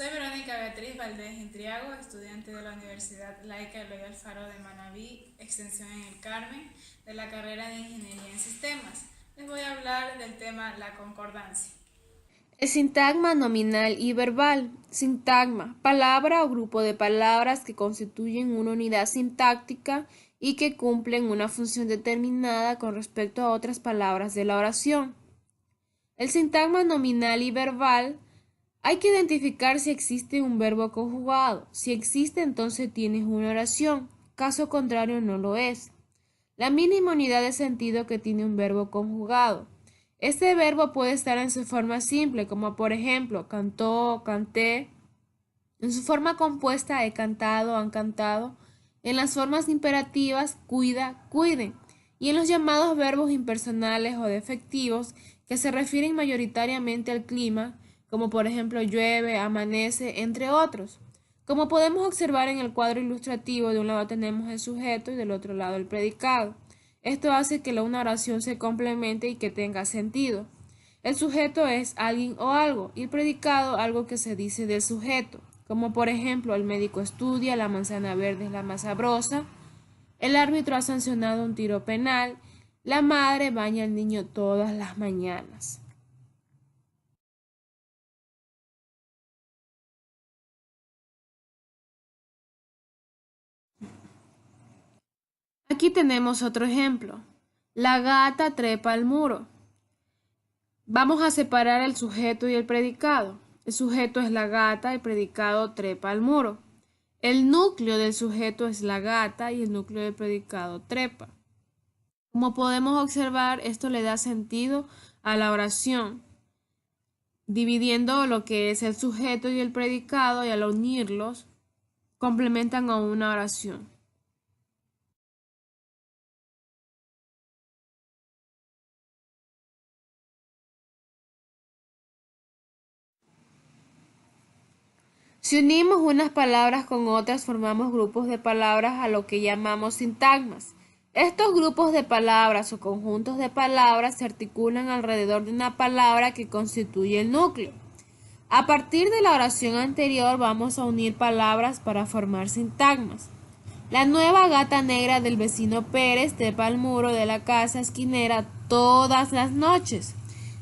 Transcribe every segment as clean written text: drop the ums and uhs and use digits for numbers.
Soy Verónica Beatriz Valdés Intriago, estudiante de la Universidad Laica Eloy Alfaro de Manabí, extensión en el Carmen, de la carrera de Ingeniería en Sistemas. Les voy a hablar del tema la concordancia. El sintagma nominal y verbal. Sintagma, palabra o grupo de palabras que constituyen una unidad sintáctica y que cumplen una función determinada con respecto a otras palabras de la oración. El sintagma nominal y verbal. Hay que identificar si existe un verbo conjugado. Si existe, entonces tienes una oración. Caso contrario, no lo es. La mínima unidad de sentido que tiene un verbo conjugado. Este verbo puede estar en su forma simple, como por ejemplo, cantó, canté. En su forma compuesta, he cantado, han cantado. En las formas imperativas, cuida, cuiden. Y en los llamados verbos impersonales o defectivos, que se refieren mayoritariamente al clima, como por ejemplo llueve, amanece, entre otros. Como podemos observar en el cuadro ilustrativo, de un lado tenemos el sujeto y del otro lado el predicado. Esto hace que una oración se complemente y que tenga sentido. El sujeto es alguien o algo y el predicado algo que se dice del sujeto, como por ejemplo el médico estudia, la manzana verde es la más sabrosa, el árbitro ha sancionado un tiro penal, la madre baña al niño todas las mañanas. Aquí tenemos otro ejemplo. La gata trepa al muro. Vamos a separar el sujeto y el predicado. El sujeto es la gata, el predicado trepa al muro. El núcleo del sujeto es la gata y el núcleo del predicado trepa. Como podemos observar, esto le da sentido a la oración, dividiendo lo que es el sujeto y el predicado y al unirlos, complementan a una oración. Si unimos unas palabras con otras, formamos grupos de palabras a lo que llamamos sintagmas. Estos grupos de palabras o conjuntos de palabras se articulan alrededor de una palabra que constituye el núcleo. A partir de la oración anterior vamos a unir palabras para formar sintagmas. La nueva gata negra del vecino Pérez trepa al muro de la casa esquinera todas las noches.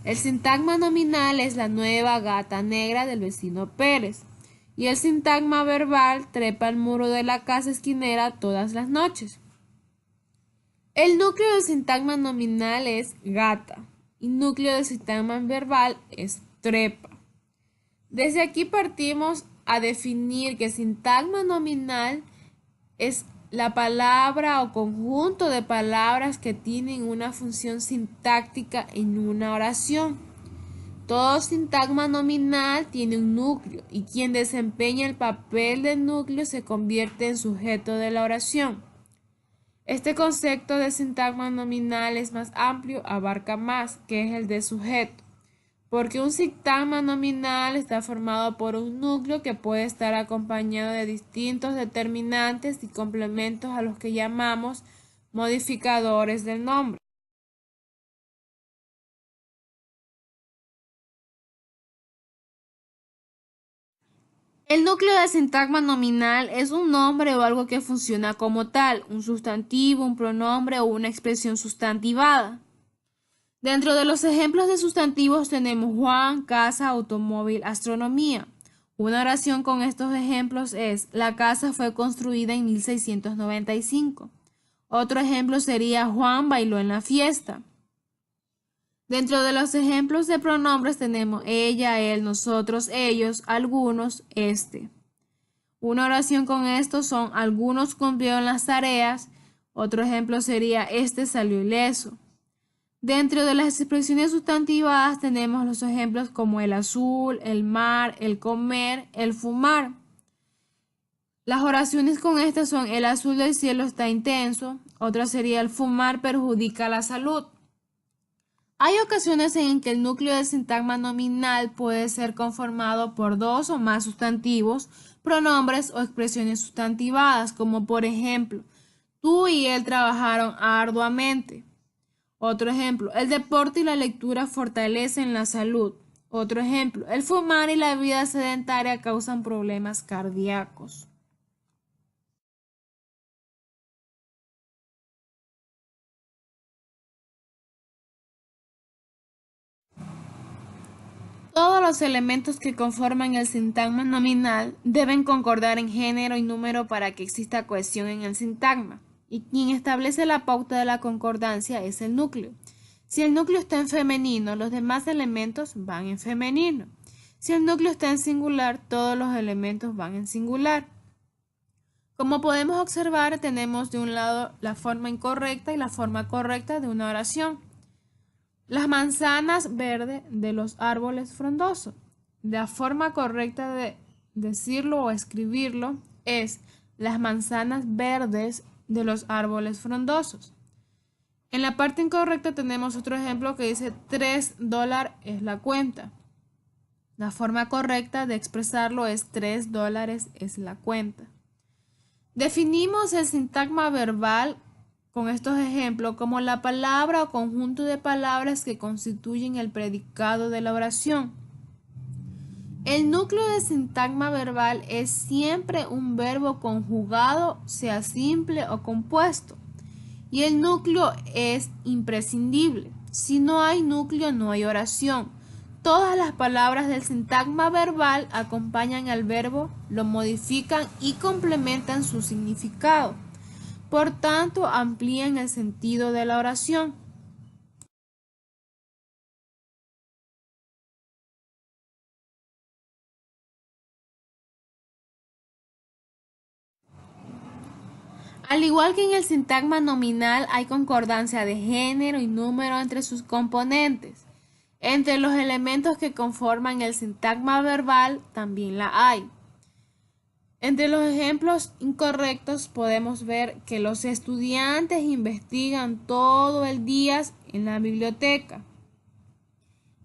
El sintagma nominal es la nueva gata negra del vecino Pérez. Y el sintagma verbal trepa al muro de la casa esquinera todas las noches. El núcleo del sintagma nominal es gata y núcleo del sintagma verbal es trepa. Desde aquí partimos a definir que sintagma nominal es la palabra o conjunto de palabras que tienen una función sintáctica en una oración. Todo sintagma nominal tiene un núcleo y quien desempeña el papel del núcleo se convierte en sujeto de la oración. Este concepto de sintagma nominal es más amplio, abarca más, que es el de sujeto, porque un sintagma nominal está formado por un núcleo que puede estar acompañado de distintos determinantes y complementos a los que llamamos modificadores del nombre. El núcleo del sintagma nominal es un nombre o algo que funciona como tal, un sustantivo, un pronombre o una expresión sustantivada. Dentro de los ejemplos de sustantivos tenemos Juan, casa, automóvil, astronomía. Una oración con estos ejemplos es: la casa fue construida en 1695. Otro ejemplo sería: Juan bailó en la fiesta. Dentro de los ejemplos de pronombres tenemos ella, él, nosotros, ellos, algunos, este. Una oración con estos son: algunos cumplieron las tareas. Otro ejemplo sería: este salió ileso. Dentro de las expresiones sustantivadas tenemos los ejemplos como el azul, el mar, el comer, el fumar. Las oraciones con estas son: el azul del cielo está intenso. Otra sería: el fumar perjudica la salud. Hay ocasiones en que el núcleo del sintagma nominal puede ser conformado por dos o más sustantivos, pronombres o expresiones sustantivadas, como por ejemplo: tú y él trabajaron arduamente. Otro ejemplo: el deporte y la lectura fortalecen la salud. Otro ejemplo, el fumar y la vida sedentaria causan problemas cardíacos. Todos los elementos que conforman el sintagma nominal deben concordar en género y número para que exista cohesión en el sintagma, y quien establece la pauta de la concordancia es el núcleo. Si el núcleo está en femenino, los demás elementos van en femenino. Si el núcleo está en singular, todos los elementos van en singular. Como podemos observar, tenemos de un lado la forma incorrecta y la forma correcta de una oración. Las manzanas verdes de los árboles frondosos. La forma correcta de decirlo o escribirlo es las manzanas verdes de los árboles frondosos. En la parte incorrecta tenemos otro ejemplo que dice $3 es la cuenta. La forma correcta de expresarlo es $3 es la cuenta. Definimos el sintagma verbal con estos ejemplos como la palabra o conjunto de palabras que constituyen el predicado de la oración. El núcleo de sintagma verbal es siempre un verbo conjugado, sea simple o compuesto, y el núcleo es imprescindible. Si no hay núcleo, no hay oración. Todas las palabras del sintagma verbal acompañan al verbo, lo modifican y complementan su significado. Por tanto, amplían el sentido de la oración. Al igual que en el sintagma nominal, hay concordancia de género y número entre sus componentes. Entre los elementos que conforman el sintagma verbal también la hay. Entre los ejemplos incorrectos podemos ver que los estudiantes investigan todo el día en la biblioteca.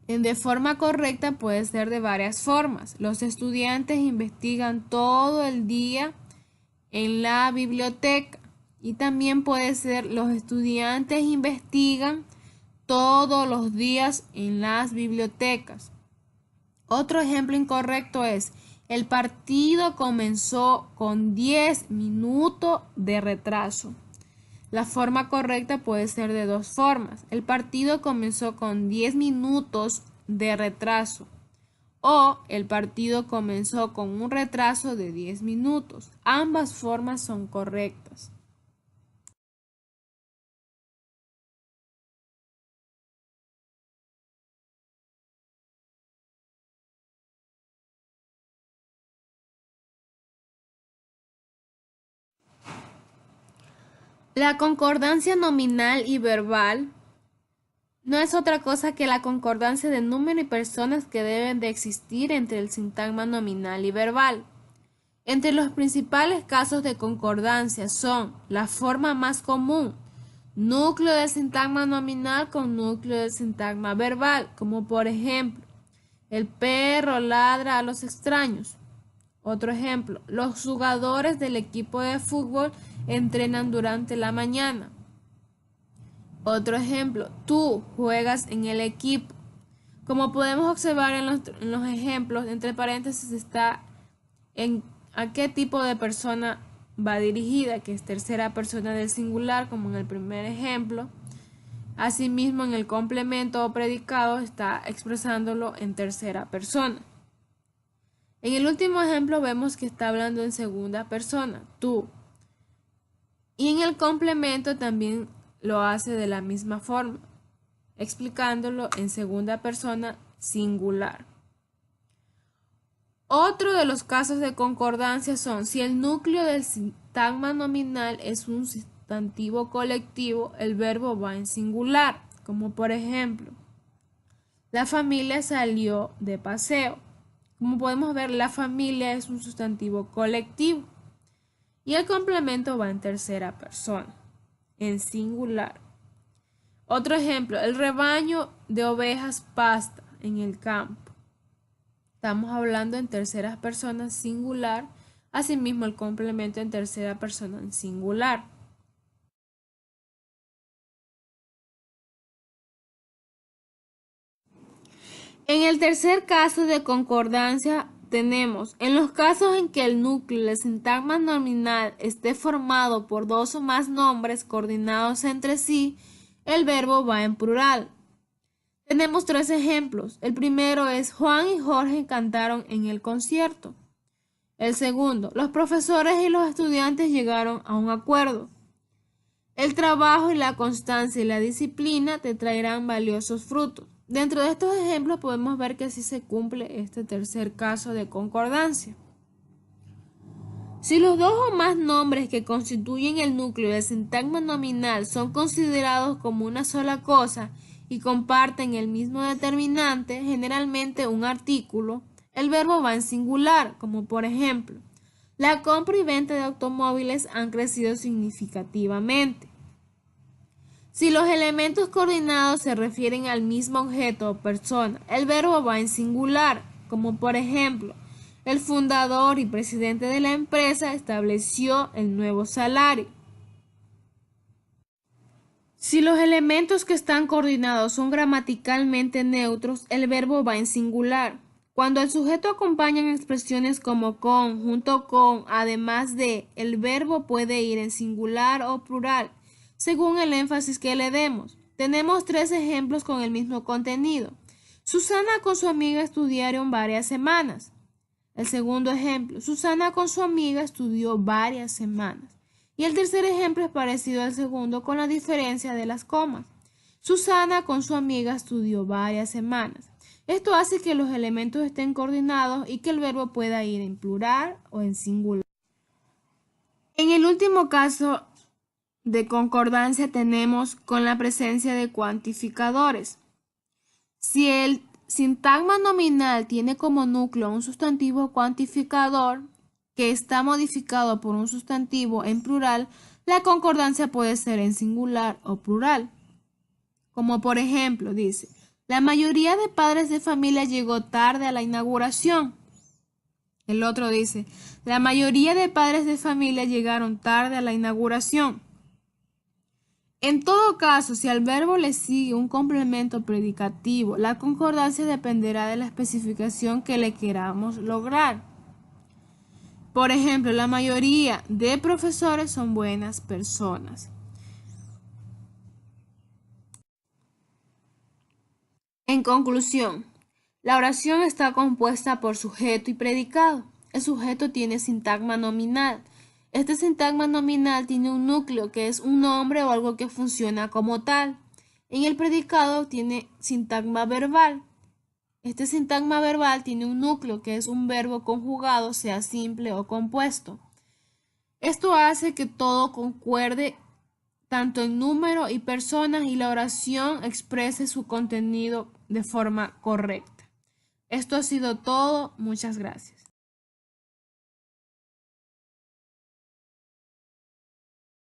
De forma correcta puede ser de varias formas. Los estudiantes investigan todo el día en la biblioteca. Y también puede ser los estudiantes investigan todos los días en las bibliotecas. Otro ejemplo incorrecto es el partido comenzó con 10 minutos de retraso. La forma correcta puede ser de dos formas. El partido comenzó con 10 minutos de retraso o el partido comenzó con un retraso de 10 minutos. Ambas formas son correctas. La concordancia nominal y verbal no es otra cosa que la concordancia de número y personas que deben de existir entre el sintagma nominal y verbal. Entre los principales casos de concordancia son la forma más común, núcleo del sintagma nominal con núcleo del sintagma verbal, como por ejemplo, el perro ladra a los extraños. Otro ejemplo, los jugadores del equipo de fútbol entrenan durante la mañana. Otro ejemplo, tú juegas en el equipo. Como podemos observar en los ejemplos, entre paréntesis está en a qué tipo de persona va dirigida, que es tercera persona del singular, como en el primer ejemplo. Asimismo, en el complemento o predicado está expresándolo en tercera persona. En el último ejemplo vemos que está hablando en segunda persona, tú. Y en el complemento también lo hace de la misma forma, explicándolo en segunda persona singular. Otro de los casos de concordancia son si el núcleo del sintagma nominal es un sustantivo colectivo, el verbo va en singular, como por ejemplo, la familia salió de paseo. Como podemos ver, la familia es un sustantivo colectivo y el complemento va en tercera persona, en singular. Otro ejemplo, el rebaño de ovejas pasta en el campo. Estamos hablando en tercera persona singular, asimismo el complemento en tercera persona en singular. En el tercer caso de concordancia tenemos, en los casos en que el núcleo del sintagma nominal esté formado por dos o más nombres coordinados entre sí, el verbo va en plural. Tenemos tres ejemplos. El primero es Juan y Jorge cantaron en el concierto. El segundo, los profesores y los estudiantes llegaron a un acuerdo. El trabajo y la constancia y la disciplina te traerán valiosos frutos. Dentro de estos ejemplos podemos ver que sí se cumple este tercer caso de concordancia. Si los dos o más nombres que constituyen el núcleo del sintagma nominal son considerados como una sola cosa y comparten el mismo determinante, generalmente un artículo, el verbo va en singular, como por ejemplo, la compra y venta de automóviles han crecido significativamente. Si los elementos coordinados se refieren al mismo objeto o persona, el verbo va en singular, como por ejemplo, el fundador y presidente de la empresa estableció el nuevo salario. Si los elementos que están coordinados son gramaticalmente neutros, el verbo va en singular. Cuando el sujeto acompaña en expresiones como con, junto con, además de, el verbo puede ir en singular o plural, según el énfasis que le demos. Tenemos tres ejemplos con el mismo contenido. Susana con su amiga estudiaron varias semanas. El segundo ejemplo, Susana con su amiga estudió varias semanas. Y el tercer ejemplo es parecido al segundo con la diferencia de las comas. Susana con su amiga estudió varias semanas. Esto hace que los elementos estén coordinados y que el verbo pueda ir en plural o en singular. En el último caso de concordancia tenemos con la presencia de cuantificadores. Si el sintagma nominal tiene como núcleo un sustantivo cuantificador que está modificado por un sustantivo en plural, la concordancia puede ser en singular o plural. Como por ejemplo, dice, la mayoría de padres de familia llegó tarde a la inauguración. El otro dice, la mayoría de padres de familia llegaron tarde a la inauguración. En todo caso, si al verbo le sigue un complemento predicativo, la concordancia dependerá de la especificación que le queramos lograr. Por ejemplo, la mayoría de profesores son buenas personas. En conclusión, la oración está compuesta por sujeto y predicado. El sujeto tiene sintagma nominal. Este sintagma nominal tiene un núcleo que es un nombre o algo que funciona como tal. En el predicado tiene sintagma verbal. Este sintagma verbal tiene un núcleo que es un verbo conjugado, sea simple o compuesto. Esto hace que todo concuerde tanto en número y personas y la oración exprese su contenido de forma correcta. Esto ha sido todo. Muchas gracias.